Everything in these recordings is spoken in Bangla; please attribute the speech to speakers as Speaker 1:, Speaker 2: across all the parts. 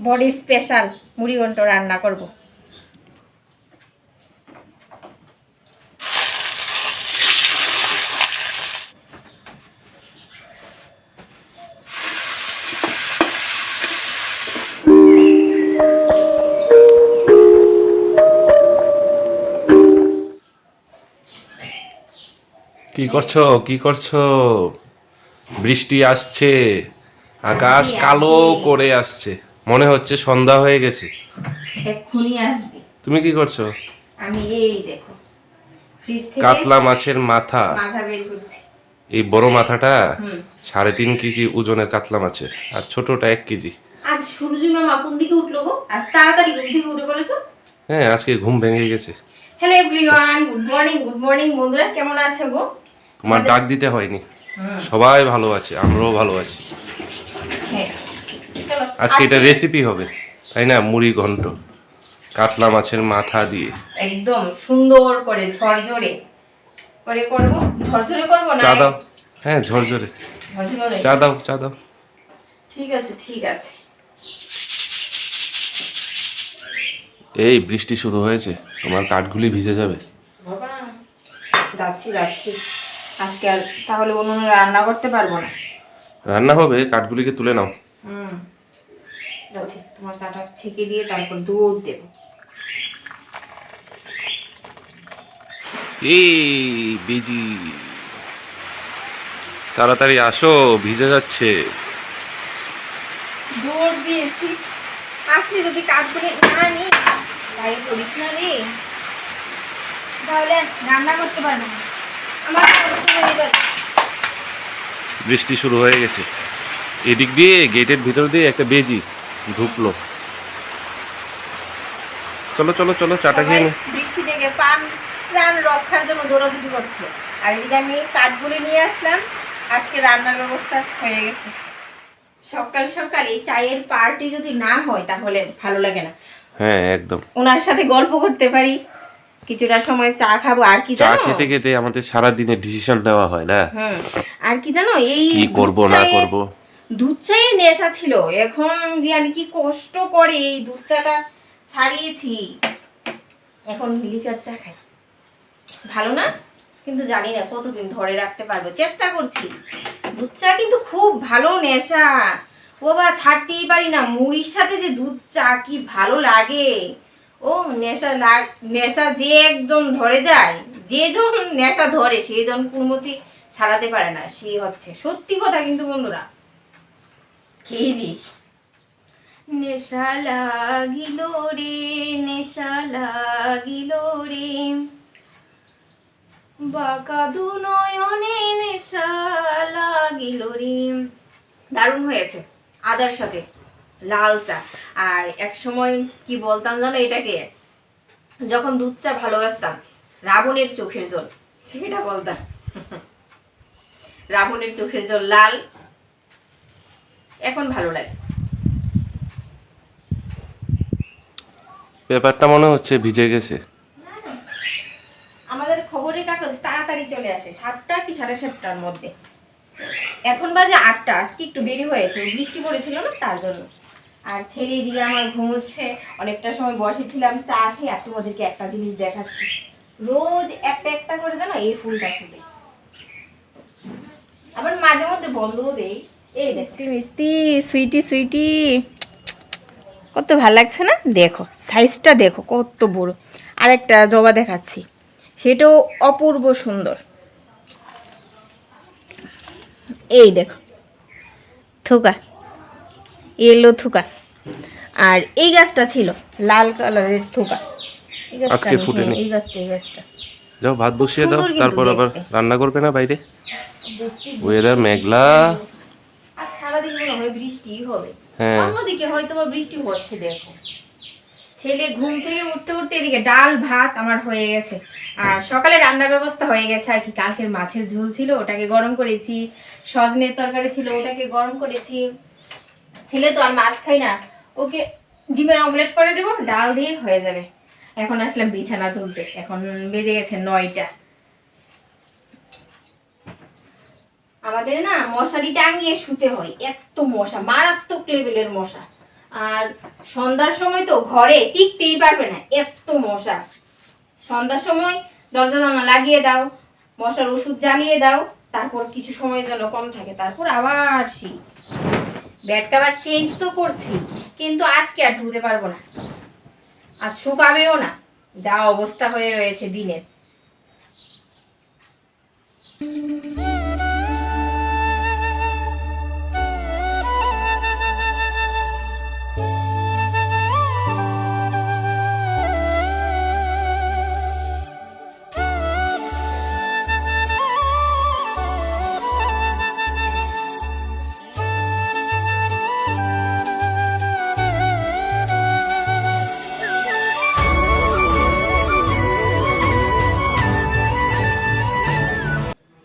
Speaker 1: বডির স্পেশাল মুড়ি ঘন্ট রান্না করব।
Speaker 2: কি করছো? বৃষ্টি আসছে, আকাশ কালো করে আসছে, মনে হচ্ছে সন্ধ্যা হয়ে গেছে।
Speaker 1: এক্ষুনি আসবে।
Speaker 2: তুমি কি করছো?
Speaker 1: আমি এই দেখো ফ্রিজ থেকে
Speaker 2: কাতলা মাছের মাথা
Speaker 1: বের করছি।
Speaker 2: এই বড় মাথাটা 3.5 কেজি ওজনের কাতলা মাছের, আর ছোটটা 1 কেজি।
Speaker 1: আজ সূর্য মামা কোন দিকে উঠলো গো? আজ তাড়াতাড়ি ঘুম থেকে উঠে পড়েছো?
Speaker 2: হ্যাঁ, আজকে ঘুম ভেঙে গেছে।
Speaker 1: হ্যালো এভরিওয়ান, গুড মর্নিং বন্ধুরা, কেমন আছো গো?
Speaker 2: তোমার ডাক দিতে হয়নি, সবাই ভালো আছে, আমরাও ভালো আছি।
Speaker 1: হ্যাঁ, চলো
Speaker 2: আজকে এটা রেসিপি হবে, তাই না? মুড়ি ঘন্ট কাতলা মাছের মাথা দিয়ে
Speaker 1: একদম সুন্দর করে ঝরঝরে করে করব। ঝরঝরে করব না?
Speaker 2: চা দাও। হ্যাঁ, ঝরঝরে
Speaker 1: ঝরঝরে
Speaker 2: চা দাও।
Speaker 1: ঠিক আছে।
Speaker 2: এই বৃষ্টি শুরু হয়েছে, তোমার কাঠগুলি ভিজে যাবে।
Speaker 1: বাবা, যাচ্ছি। আজকে আর তাহলে উনুনে রান্না করতে পারবো না।
Speaker 2: রান্না হবে, কাঠগুলিকে তুলে নাও।
Speaker 1: যাচ্ছি, তোমার চাটা ছেঁকে দিয়ে তারপর দুধ দেবো।
Speaker 2: এই বেজি, তাড়াতাড়ি আসো, ভিজে যাচ্ছে।
Speaker 1: দৌড় দিয়েছি। আজকে যদি কাঠগুলি না নিই, তাই করিস না রে, তাহলে রান্না করতে পারবো না। আমার কষ্ট হয়ে যাবে।
Speaker 2: বৃষ্টি শুরু হয়ে গেছে, এদিক দিয়ে গেটের ভিতর দিয়ে একটা বেজি ঢুকলো। চলো চাটা খেয়ে নে।
Speaker 1: বৃষ্টি থেকে প্রাণ রক্ষার জন্য দৌড়াদৌড়ি করছে, আর এদিকে আমি কাঠগুলি নিয়ে আসলাম। আজকে রান্নার ব্যবস্থা হয়ে গেছে। সকাল এই চায়ের পার্টি যদি না হয় তাহলে ভালো লাগে না।
Speaker 2: হ্যাঁ, একদম।
Speaker 1: ওনার সাথে গল্প করতে পারি, কিছুটা সময় চা খাবো। আর কি
Speaker 2: চা
Speaker 1: জানো,
Speaker 2: খেতে খেতে আমাদের সারা দিনের ডিসিশন নেওয়া হয় না।
Speaker 1: আর কি জানো, এই
Speaker 2: কি করব না করব,
Speaker 1: দুধ চায়ের নেশা ছিল। এখন যে আমি কি কষ্ট করে এই দুধ চাটা ছাড়িয়েছি, এখন লিকার চা খাই। ভালো না, কিন্তু জানি না কতদিন ধরে রাখতে পারবো, চেষ্টা করছি। দুধ চা কিন্তু খুব ভালো নেশা, ও বা ছাড়তেই পারি না। মুড়ির সাথে যে দুধ চা কি ভালো লাগে। ও নেশা যে একদম ধরে যায়, যে জন নেশা ধরে সেই জন কোনমতি ছাড়াতে পারে না, সে হচ্ছে সত্যি কথা। কিন্তু বন্ধুরা, খেলি নেশা লাগিল রে বাঁকা দু নয়নে নেশা লাগিল রে। দারুণ হয়েছে আদার সাথে লাল চা। আর এক সময় কি বলতাম জানো এটাকে, যখন দুধ চা ভালোবাসতাম, রাবণের চোখের জল, সেটা বলতাম। রাবণের চোখের জল লাল, এখন ভালো লাগে।
Speaker 2: পেপারটা মনে হচ্ছে ভিজে গেছে।
Speaker 1: আমাদের খবরের কাগজ তাড়াতাড়ি চলে আসে 7টা কি 7:30টার মধ্যে। এখন বাজে 8টা, আজকে একটু দেরি হয়েছে, বৃষ্টি পড়েছিল না তার জন্য। আর ছেলে এদিকে আমার ঘুমোচ্ছে। অনেকটা সময় বসেছিলাম চা খেয়ে। আর তোমাদেরকে একটা জিনিস দেখাচ্ছি, রোজ একটা করে জানো এই ফুলটা ফুলে, আবার মাঝে মধ্যে বন্ধও দেই। এই মিষ্টি মিষ্টি সুইটি কত ভালো লাগছে না? দেখো সাইজটা, দেখো কত বড়। আরেকটা জবা দেখাচ্ছি, সেটাও অপূর্ব সুন্দর। এই দেখো থোকা, ইয়েলো থোকা। আর এই গাছটা ছিল লাল কালারের থোকা।
Speaker 2: আজকে ফুটেনি।
Speaker 1: এই গাছটা
Speaker 2: যাও, ভাত বসিয়ে দাও, তারপর আবার রান্না করবে না বাইরে। ওয়েদার
Speaker 1: বৃষ্টি
Speaker 2: মেঘলা।
Speaker 1: আজ সারাদিন মনে হয় বৃষ্টি হবে।
Speaker 2: হ্যাঁ,
Speaker 1: অন্যদিকে হয়তো বা বৃষ্টি হচ্ছে। দেখো ছেলে ঘুম থেকে উঠতে এদিকে ডাল ভাত আমার হয়ে গেছে। আর সকালে রান্নার ব্যবস্থা হয়ে গেছে আর কি। কালকের মাছের ঝোল ছিল, ওটাকে গরম করেছি। সজনের তরকারি ছিল, ওটাকে গরম করেছি। ছেলে তো আর মাছ খাই না, ওকে ডিমের অমলেট করে দেবো, ডাল দিয়ে হয়ে যাবে। এখন আসলাম বিছানা তুলতে, এখন বেজে গেছে 9টা। আমাদের না মশারি টাঙিয়ে শুতে হয়, এত মশা, মারাত্মক লেভেলের মশা। আর সন্ধ্যার সময় তো ঘরে টিকতেই পারবে না, এত মশা। সন্ধ্যার সময় দরজা জানালা লাগিয়ে দাও, মশার ওষুধ জ্বালিয়ে দাও, তারপর কিছু সময়ের জন্য কম থাকে, তারপর আবার সেই বেড কভার চেঞ্জ তো করছি, কিন্তু আজকে আর ধুতে পারবো না, আজ শুকাবেও না, যা অবস্থা হয়ে রয়েছে দিনের।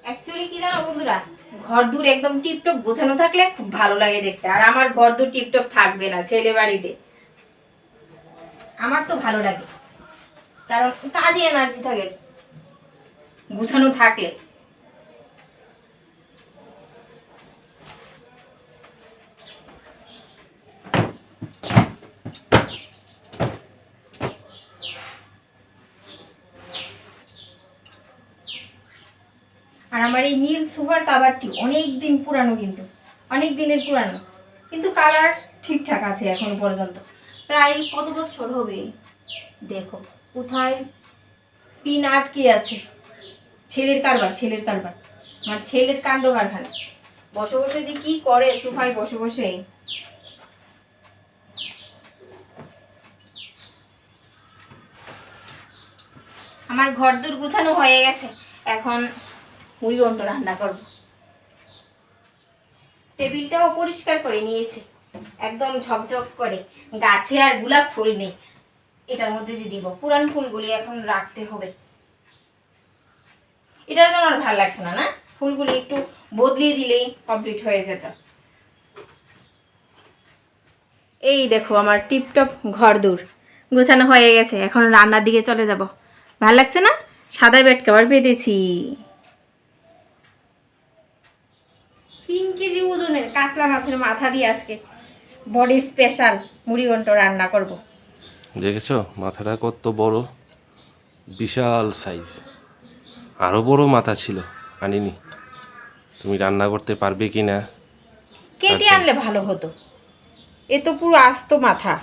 Speaker 1: অ্যাকচুয়ালি কি জানো বন্ধুরা, ঘর দূর একদম টিপটপ গোছানো থাকলে খুব ভালো লাগে দেখতে, আর আমার ঘর দূর টিপটপ থাকবে না ছেলে বাড়িতে, আমার তো ভালো লাগে, কারণ কাজে এনার্জি থাকে গুছানো থাকলে। আর আমার এই নীল সুপার কাভারটি অনেক দিন পুরানো, কিন্তু অনেক দিনের পুরানো, কিন্তু কালার ঠিকঠাক আছে এখনো পর্যন্ত। প্রায় কত বছর হবে, দেখো কোথায় পিন আটকে আছে। ছেলের কারবার, ছেলের কারবার, আমার ছেলের কাণ্ড কারখানা। বসে বসে যে কি করে সোফায় বসে বসে। আমার ঘর দূর গুছানো হয়ে গেছে, এখন মুড়িঘণ্ট রান্না করব। টেবিলটাও পরিষ্কার করে নিয়েছি, একদম ঝকঝক করে, গাছে আর গোলাপ ফুল নেই, এটার মধ্যে যে দিব পুরান ফুলগুলি এখন রাখতে হবে। এটার জন্য আর ভালো লাগছে না, না ফুলগুলি একটু বদলিয়ে দিলেই কমপ্লিট হয়ে যেত। এই দেখো আমার টিপটপ ঘর দূর গোছানো হয়ে গেছে, এখন রান্নার দিকে চলে যাব। ভাল লাগছে না, সাদা বেড কভার পেতেছি, 3 কেজি ওজনের কাতলা মাছের মাথা দিয়ে আজকে বডির স্পেশাল মুড়িঘণ্ট রান্না করব।
Speaker 2: দেখেছো মাথাটা কত বড়, বিশাল সাইজ। আরও বড় মাথা ছিল, আনিনি। তুমি রান্না করতে পারবে কি না?
Speaker 1: কেটে আনলে ভালো হতো, এ তো পুরো আস্ত মাথা।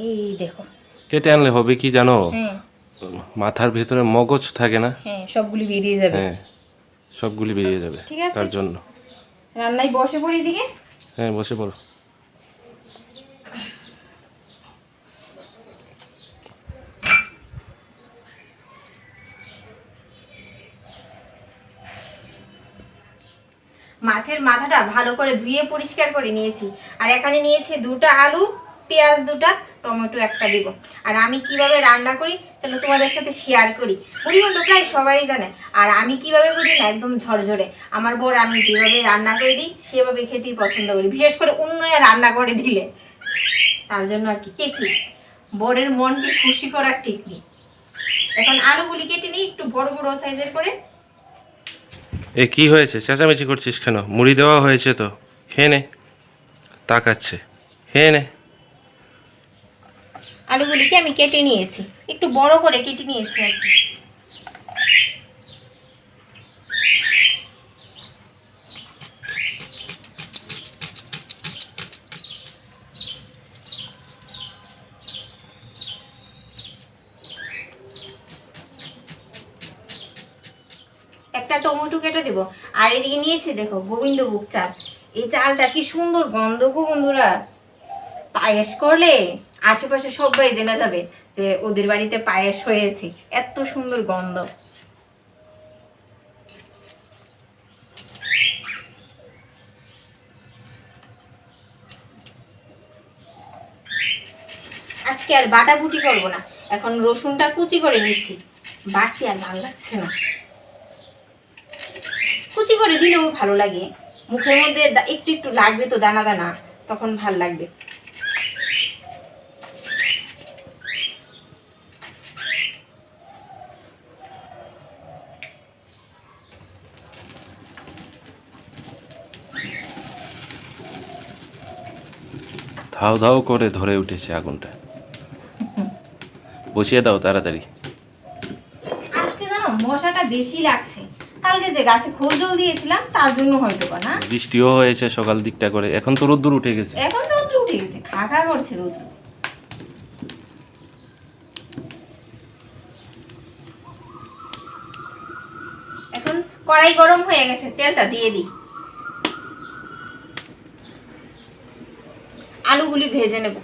Speaker 1: এই দেখো
Speaker 2: কেটে আনলে হবে কি জানো,
Speaker 1: হ্যাঁ
Speaker 2: মাথার ভেতরে মগজ থাকে না,
Speaker 1: হ্যাঁ, সবগুলি বেরিয়ে যাবে।
Speaker 2: হ্যাঁ সবগুলি বেরিয়ে যাবে,
Speaker 1: ঠিক আছে,
Speaker 2: তার জন্য।
Speaker 1: রান্নায় বসে পড়ি দিকে।
Speaker 2: হ্যাঁ বসে পড়ো।
Speaker 1: মাছের মাথাটা ভালো করে ধুয়ে পরিষ্কার করে নিয়েছি, আর এখানে নিয়েছি 2টা আলু, পেঁয়াজ 2টা, টমেটো 1টা দিব। আর আমি কিভাবে রান্না করি চলো তোমাদের সাথে শেয়ার করি। মুড়িঘণ্ট প্রায় সবাই জানে, আর আমি কিভাবে করি না একদম ঝরঝরে। আমার বর আমি যেভাবে রান্না করে দিই সেভাবে খেতেই পছন্দ করি, বিশেষ করে অন্যরা রান্না করে দিলে, তার জন্য আর কি টেকনিক, বরের মনকে খুশি করার টেকনিক। এখন আলুগুলি কেটে নিই একটু বড় বড় সাইজের করে।
Speaker 2: এ কি হয়েছে, চেঁচামেচি করছিস কেন? মুড়ি দেওয়া হয়েছে তো, খেয়ে নে। তাকাচ্ছে, খেয়ে নে।
Speaker 1: আলুগুলিকে আমি কেটে নিয়েছি, একটু বড় করে কেটে নিয়েছি আর কি। একটা টমেটো কেটে দেবো। আর এদিকে নিয়েছি দেখো গোবিন্দভোগ চাল, এই চালটা কি সুন্দর গন্ধ গো বন্ধুরা, পায়েস করলে আশেপাশে সবাই জেনে যাবে যে ওদের বাড়িতে পায়েস হয়েছে, এত সুন্দর গন্ধ। আজকে আর বাটাবুটি করবো না, এখন রসুনটা কুচি করে নিচ্ছি, বাটতে আর ভালো লাগছে না, কুচি করে দিলেও ভালো লাগে, মুখের মধ্যে একটু একটু লাগবে তো দানা দানা, তখন ভাল লাগবে।
Speaker 2: ধাও ধাও করে ধরে উঠেছে আগুনটা। বসিয়ে দাও তাড়াতাড়ি।
Speaker 1: আজকে জানো মশাটা বেশি লাগছে, কালকে যে গাছে খোল জল দিয়েছিলাম তার জন্য হয়তো বা না।
Speaker 2: বৃষ্টিও হয়েছে সকাল দিকটা করে, এখন তো রোদ্দুর উঠে গেছে।
Speaker 1: এখন রৌদ্র উঠে গেছে, খা খা করছে রৌদ্র। এখন কড়াই গরম হয়ে গেছে, তেলটা দিয়ে দিই। আলুগুলি ভেজে নেব।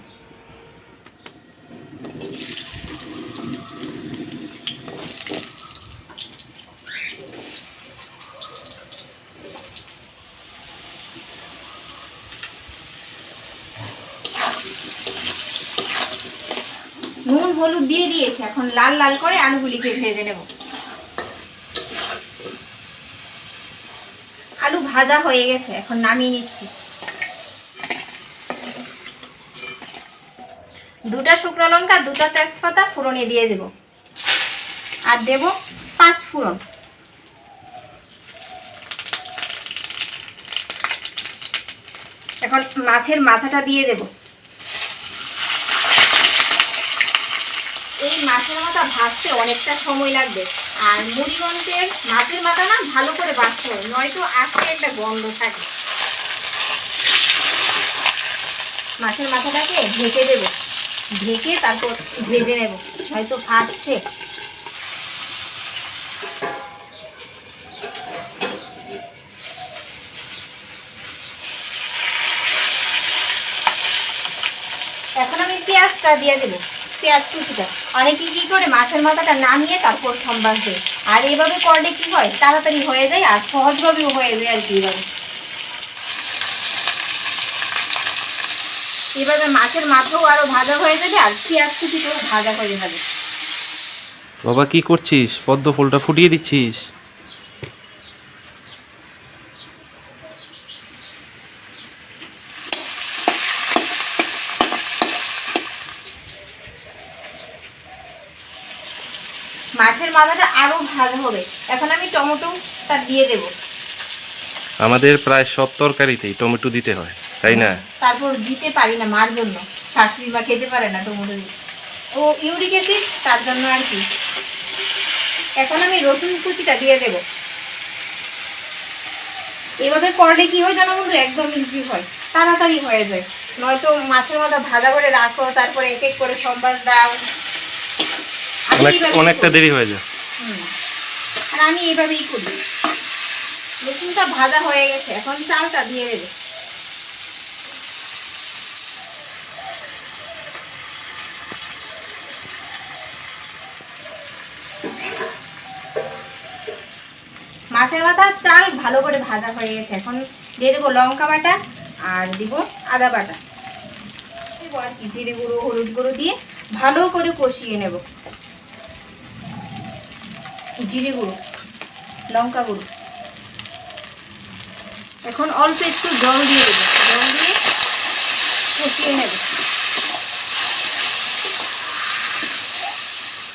Speaker 1: নুন হলুদ দিয়ে দিয়েছি, এখন লাল লাল করে আলুগুলিকে ভেজে নেব। আলু ভাজা হয়ে গেছে, এখন নামিয়ে নিচ্ছি। দুটা শুকনো লঙ্কা, দুটা তেজপাতা ফোড়নে দিয়ে দেব, আর দেব 5 ফোড়ন। এখন মাছের মাথাটা দিয়ে দেব। এই মাছের মাথা ভাজতে অনেকটা সময় লাগবে, আর মুড়িগঞ্জের মাছের মাথা না ভালো করে ভাজতে হবে, নয়তো আজকে একটা গন্ধ থাকে। মাছের মাথাটাকে ঢেকে দেব, ঢেকে তারপর ভেজে নেব, হয়তো ভাজছে। এখন আমি পেঁয়াজটা দিয়ে দেবো, পেঁয়াজ কুচিটা। অনেকে কি করে মাছের মাথাটা নামিয়ে তারপর সম্বাস দেয়, আর এভাবে করলে কি হয় তাড়াতাড়ি হয়ে যায় আর সহজভাবেও হয়ে যায় আর কি। এভাবে মাছের মাথাও আরো ভাজা হয়ে যাবে আর পেঁয়াজ কুচিটাও ভাজা হয়ে যাবে।
Speaker 2: বাবা কি করছিস? পদ্ম ফুলটা ফুটিয়ে দিচ্ছিস?
Speaker 1: মাছের মাথাটা আরো ভাজা হবে। এখন আমি টমেটোটা দিয়ে দেব।
Speaker 2: আমাদের প্রায় সব তরকারিতেই টমেটো দিতে হয়, তাই না?
Speaker 1: তারপর দিতে পারি না মার জন্য, শাশুড়ি মা খেতে পারে না টমেটো দিয়ে, ও ইউরিক অ্যাসিড, তার জন্য আর কি। এখন আমি রসুন কুচিটা দিয়ে দেব। এভাবে করলে কি হয় জানো বন্ধুরা, একদম ইজি হয়, তাড়াতাড়ি হয়ে যায়। নয়তো মাছের মাথা ভাজা করে রাখো, তারপরে এক এক করে সম্বাস দাও,
Speaker 2: অনেকটা দেরি হয়ে যায়।
Speaker 1: আর আমি এইভাবেই করি। রসুনটা ভাজা হয়ে গেছে, এখন চালটা দিয়ে দেবে। মাছের মাথা চাল ভালো করে ভাজা হয়ে গেছে, এখন দিয়ে দেবো লঙ্কা বাটা আর দিব আদা বাটা, দেবো আর কি জিরে গুঁড়ো হলুদ গুঁড়ো দিয়ে ভালো করে কষিয়ে নেব। জিরে গুঁড়ো, লঙ্কা গুঁড়ো, এখন অল্প একটু জল দিয়ে দেবো, জল দিয়ে কষিয়ে নেব।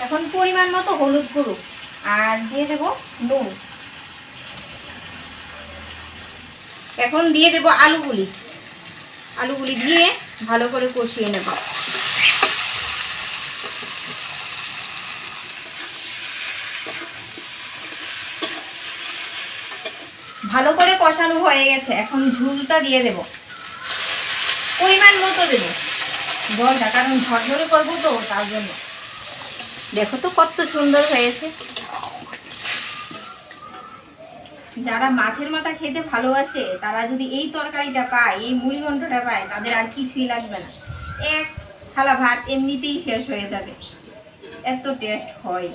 Speaker 1: এখন পরিমাণ মতো হলুদ গুঁড়ো আর দিয়ে দেব নুন। এখন দিয়ে দেব আলুগুলি, আলুগুলি দিয়ে ভালো করে কষিয়ে নেব। ভালো করে কষানো হয়ে গেছে, এখন ঝুলটা দিয়ে দেব, পরিমাণ মতো দেব জলটা, কারণ ঝরঝরে করবো তো তার জন্য। দেখো তো কত সুন্দর হয়েছে। যারা মাছের মাথা খেতে ভালোবাসে তারা যদি এই তরকারিটা পায়, এই মুড়িঘণ্টটা পায়, তাদের আর কিছুই লাগবে না, এক থালা ভাত এমনিতেই শেষ হয়ে যাবে, এত টেস্ট হয়।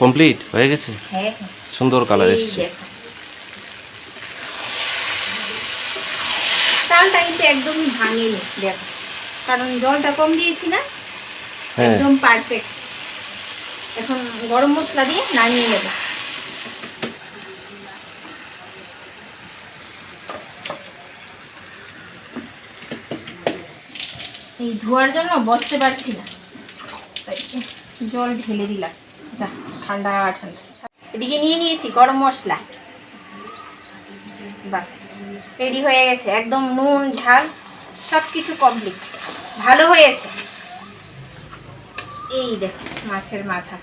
Speaker 2: কমপ্লিট হয়ে গেছে,
Speaker 1: হ্যাঁ,
Speaker 2: সুন্দর কালার এসছে।
Speaker 1: চালটা কিন্তু একদমই ভাঙেনি, দেখো, কারণ জলটা কম দিয়েছি না,
Speaker 2: হ্যাঁ
Speaker 1: একদম পারফেক্ট। এখন গরম মশলা দিয়ে নামিয়ে নেব। এই ধোয়ার জন্য বসতে পারছি না, তাই জল ঢেলে দিলাম। যা, ঠান্ডা ঠান্ডা। এদিকে নিয়ে নিয়েছি গরম মশলা, বাস রেডি হয়ে গেছে। একদম নুন ঝাল সব কিছু কমপ্লিট, ভালো হয়েছে। এই দেখো মাছের মাথা,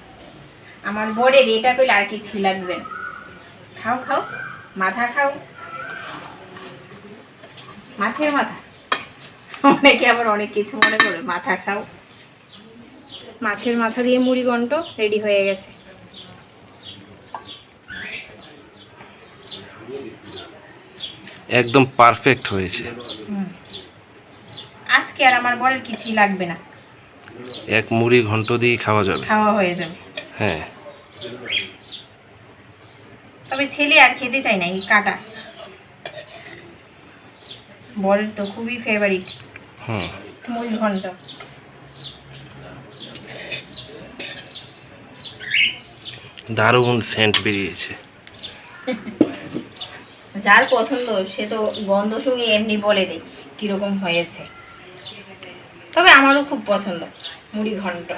Speaker 1: আমার বরের এটা পেলে আর কিছুই লাগবে না। খাও খাও, মাথা খাও, মাছের মাথা। অনেকে আবার অনেক কিছু মনে করে, মাথা খাও। মাছের মাথা দিয়ে মুড়ি ঘন্ট রেডি হয়ে গেছে।
Speaker 2: একদম পারফেক্ট হয়েছে।
Speaker 1: আজকে আর আমার বরের কিছুই লাগবে না,
Speaker 2: এক মুড়ি ঘন্ট দিয়ে খাওয়া যাবে।
Speaker 1: খাওয়া হয়ে যাবে।
Speaker 2: হ্যাঁ,
Speaker 1: তবে ছেলে আর খেতে চাই না এই কাটা, বরের তো খুবই ফেভারিট
Speaker 2: হুম।
Speaker 1: মুড়ি ঘন্ট।
Speaker 2: দারুণ সেন্ট বেরিয়েছে।
Speaker 1: যার পছন্দ সে তো গন্ধ শুঙে এমনি বলে দেয় কিরকম হয়েছে। তবে আমারও খুব পছন্দ মুড়ি ঘন্ট।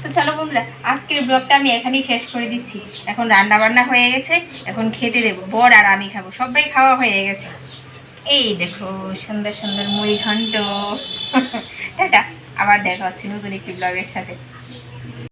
Speaker 1: তো চলো বন্ধুরা, আজকের ব্লগটা আমি এখানেই শেষ করে দিচ্ছি। এখন রান্না বান্না হয়ে গেছে, এখন খেতে দেবো। বর আর আমি খাবো, সবাই খাওয়া হয়ে গেছে। এই দেখো সুন্দর সুন্দর মুড়ি ঘন্ট। টাটা, আবার দেখা হচ্ছে নতুন একটি ব্লগের সাথে।